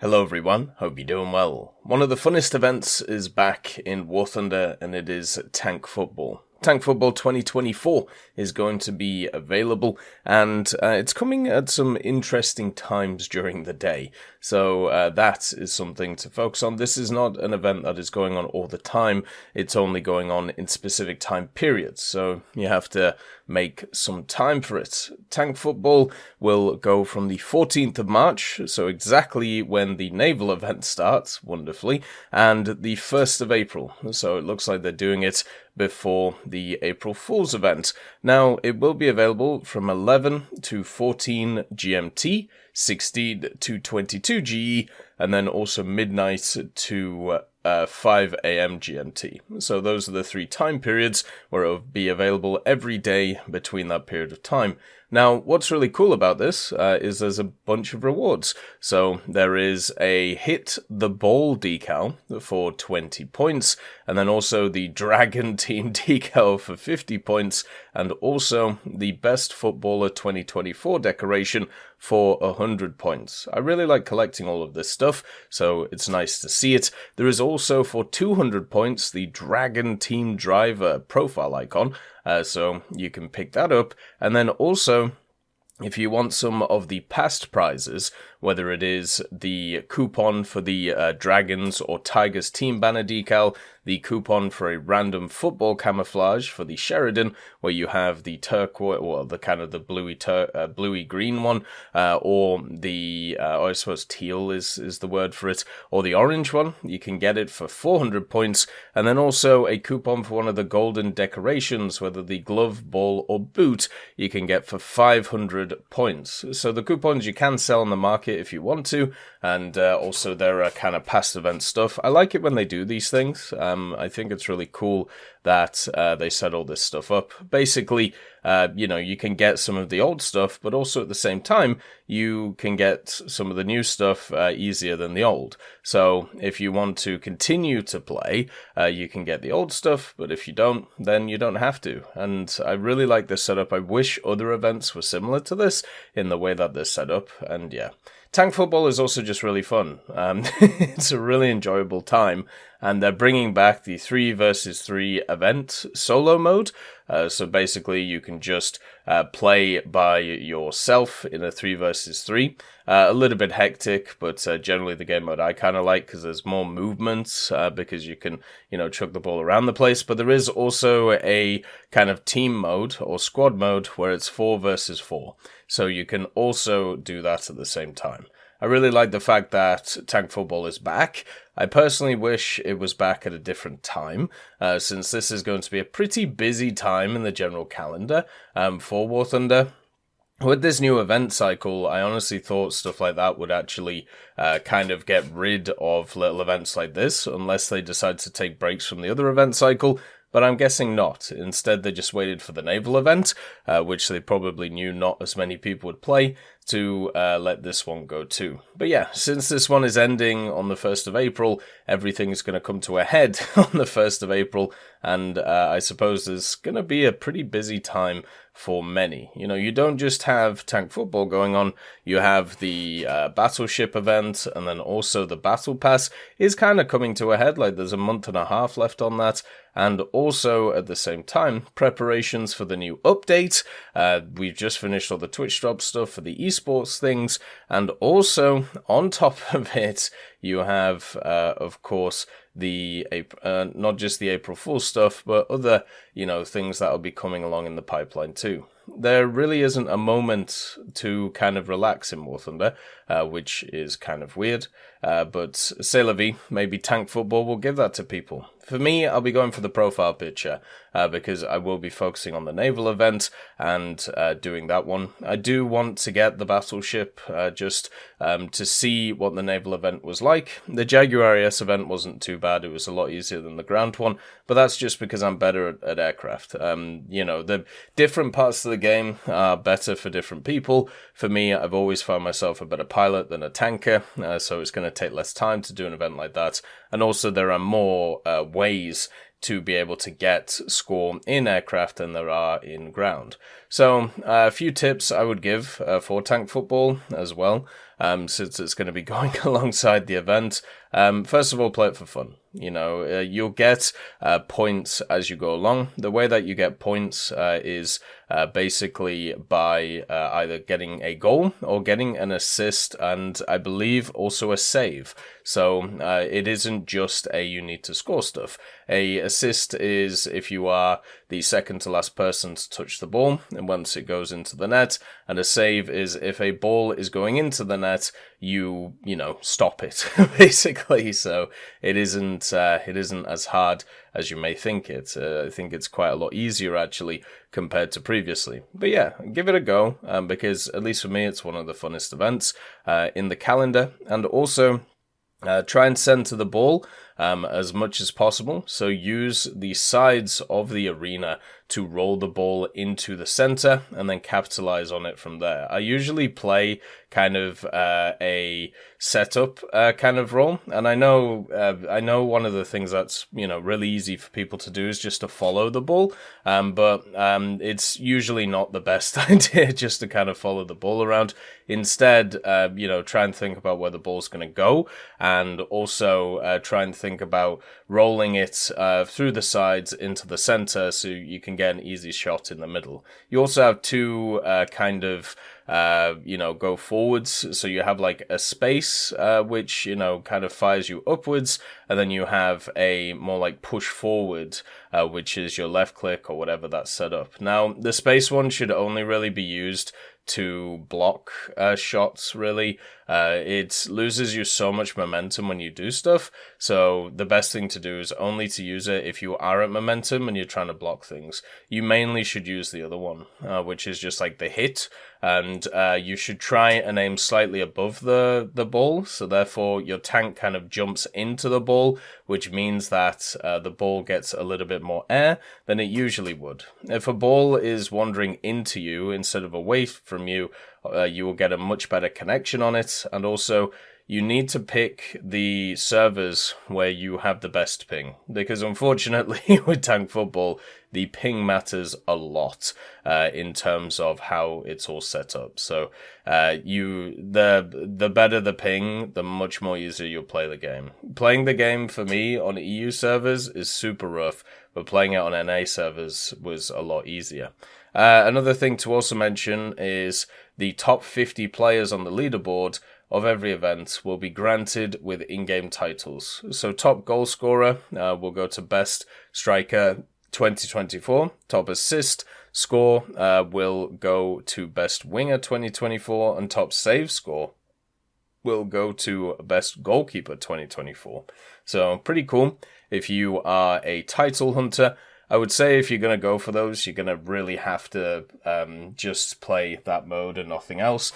Hello everyone, hope you're doing well. One of the funnest events is back in War Thunder, and it is Tank Football. Tank Football 2024 is going to be available, and it's coming at some interesting times during the day. So that is something to focus on. This is not an event that is going on all the time. It's only going on in specific time periods. So you have to make some time for it. Tank Football will go from the 14th of March, so exactly when the naval event starts, wonderfully, and the 1st of April. So it looks like they're doing it before the April Fool's event. Now, it will be available from 11 to 14 GMT, 16 to 22 GE, and then also midnight to 5 a.m. GMT. So those are the three time periods where it will be available every day between that period of time. Now, what's really cool about this is there's a bunch of rewards. So there is a Hit the Ball decal for 20 points, and then also the Dragon Team decal for 50 points, and also the Best Footballer 2024 decoration for 100 points. I really like collecting all of this stuff, so it's nice to see it. There is also for 200 points the Dragon Team Driver profile icon, so you can pick that up. And then also, if you want some of the past prizes, whether it is the coupon for the Dragons or Tigers team banner decal, the coupon for a random football camouflage for the Sheridan, where you have the turquoise, well, the kind of the bluey green one, or the, I suppose teal is the word for it, or the orange one, you can get it for 400 points, and then also a coupon for one of the golden decorations, whether the glove, ball, or boot, you can get for 500 points. So the coupons you can sell on the market if you want to, and also there are kind of past event stuff. I like it when they do these things. I think it's really cool that they set all this stuff up. Basically, you can get some of the old stuff, but also at the same time, you can get some of the new stuff easier than the old. So if you want to continue to play, you can get the old stuff, but if you don't, then you don't have to. And I really like this setup. I wish other events were similar to this in the way that they're set up, and yeah. Tank Football is also just really fun. It's a really enjoyable time, and they're bringing back the 3 versus 3 event solo mode. So basically, you can just play by yourself in a 3 versus 3. A little bit hectic, but generally the game mode I kind of like because there's more movements because you can, chuck the ball around the place. But there is also a kind of team mode or squad mode where it's 4 versus 4. So you can also do that at the same time. I really like the fact that Tank Football is back. I personally wish it was back at a different time, since this is going to be a pretty busy time in the general calendar for War Thunder. With this new event cycle, I honestly thought stuff like that would actually kind of get rid of little events like this, unless they decide to take breaks from the other event cycle. But I'm guessing not. Instead, they just waited for the naval event, which they probably knew not as many people would play, to let this one go too. But yeah, since this one is ending on the 1st of April, everything's going to come to a head on the 1st of April, and I suppose there's going to be a pretty busy time for many. You don't just have Tank Football going on, you have the Battleship event, and then also the Battle Pass is kind of coming to a head, like there's a month and a half left on that, and also at the same time, preparations for the new update. We've just finished all the Twitch drop stuff for the esports things, and also on top of it, you have, of course, the not just the April Fool's stuff, but other, things that will be coming along in the pipeline too. There really isn't a moment to kind of relax in War Thunder, which is kind of weird, but c'est la vie. Maybe Tank Football will give that to people. For me, I'll be going for the profile picture, because I will be focusing on the naval event and doing that one. I do want to get the battleship just to see what the naval event was like. The Jaguar AS event wasn't too bad. It was a lot easier than the ground one, but that's just because I'm better at aircraft. The different parts of the game are better for different people. For me, I've always found myself a better pilot than a tanker, so it's going to take less time to do an event like that. And also there are more ways to be able to get score in aircraft than there are in ground. So a few tips I would give for Tank Football as well. since it's going to be going alongside the event. First of all, play it for fun. You'll get points as you go along. The way that you get points is basically by either getting a goal or getting an assist, and I believe also a save. So it isn't just you need to score stuff. A assist is if you are the second to last person to touch the ball, and once it goes into the net. And a save is if a ball is going into the net, you stop it basically. So it isn't as hard as you may think it. I think it's quite a lot easier actually compared to previously. But yeah, give it a go because at least for me, it's one of the funnest events in the calendar. And also try and center the ball as much as possible. So use the sides of the arena to roll the ball into the center and then capitalize on it from there. I usually play kind of a setup kind of role, and I know one of the things that's really easy for people to do is just to follow the ball, but it's usually not the best idea just to kind of follow the ball around. Instead, try and think about where the ball's going to go, and also try and think about rolling it through the sides into the center so you can get an easy shot in the middle. You also have two go forwards. So you have like a space, which, kind of fires you upwards. And then you have a more like push forward, which is your left click or whatever that's set up. Now, the space one should only really be used to block shots, really. It loses you so much momentum when you do stuff. So the best thing to do is only to use it if you are at momentum and you're trying to block things. You mainly should use the other one, which is just like the hit. And you should try and aim slightly above the ball. So therefore your tank kind of jumps into the ball, which means that the ball gets a little bit more air than it usually would. If a ball is wandering into you instead of away from you, you will get a much better connection on it. And also, you need to pick the servers where you have the best ping, because unfortunately with tank football, the ping matters a lot in terms of how it's all set up. So the better the ping, the much more easier you'll play the game. Playing the game for me on EU servers is super rough, but playing it on NA servers was a lot easier. Another thing to also mention is the top 50 players on the leaderboard of every event will be granted with in-game titles. So top goal scorer will go to best striker 2024. Top assist score will go to best winger 2024, and top save score will go to best goalkeeper 2024. So pretty cool. If you are a title hunter, I would say if you're going to go for those, you're going to really have to just play that mode and nothing else,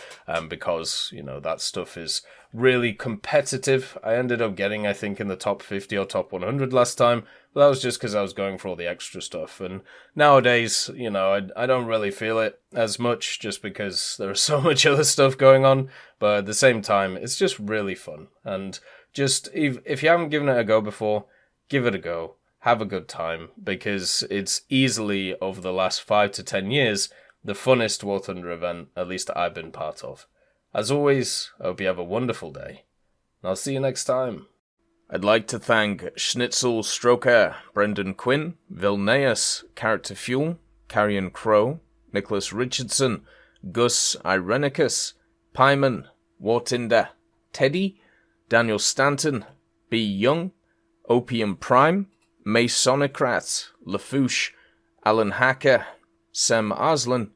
because, that stuff is really competitive. I ended up getting, I think, in the top 50 or top 100 last time, but that was just because I was going for all the extra stuff. And nowadays, I don't really feel it as much just because there's so much other stuff going on, but at the same time, it's just really fun. And just, if you haven't given it a go before, give it a go. Have a good time, because it's easily, over the last 5 to 10 years, the funnest War Thunder event, at least I've been part of. As always, I hope you have a wonderful day, and I'll see you next time. I'd like to thank Schnitzel Stroker, Brendan Quinn, Vilneus, Character Fuel, Carrion Crow, Nicholas Richardson, Gus Irenicus, Pyman, Wartinder, Teddy, Daniel Stanton, B. Young, Opium Prime, Masonocrat, Lafouche, Alan Hacker, Sem Arslan,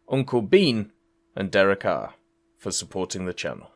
Uncle Bean, and Derek R. for supporting the channel.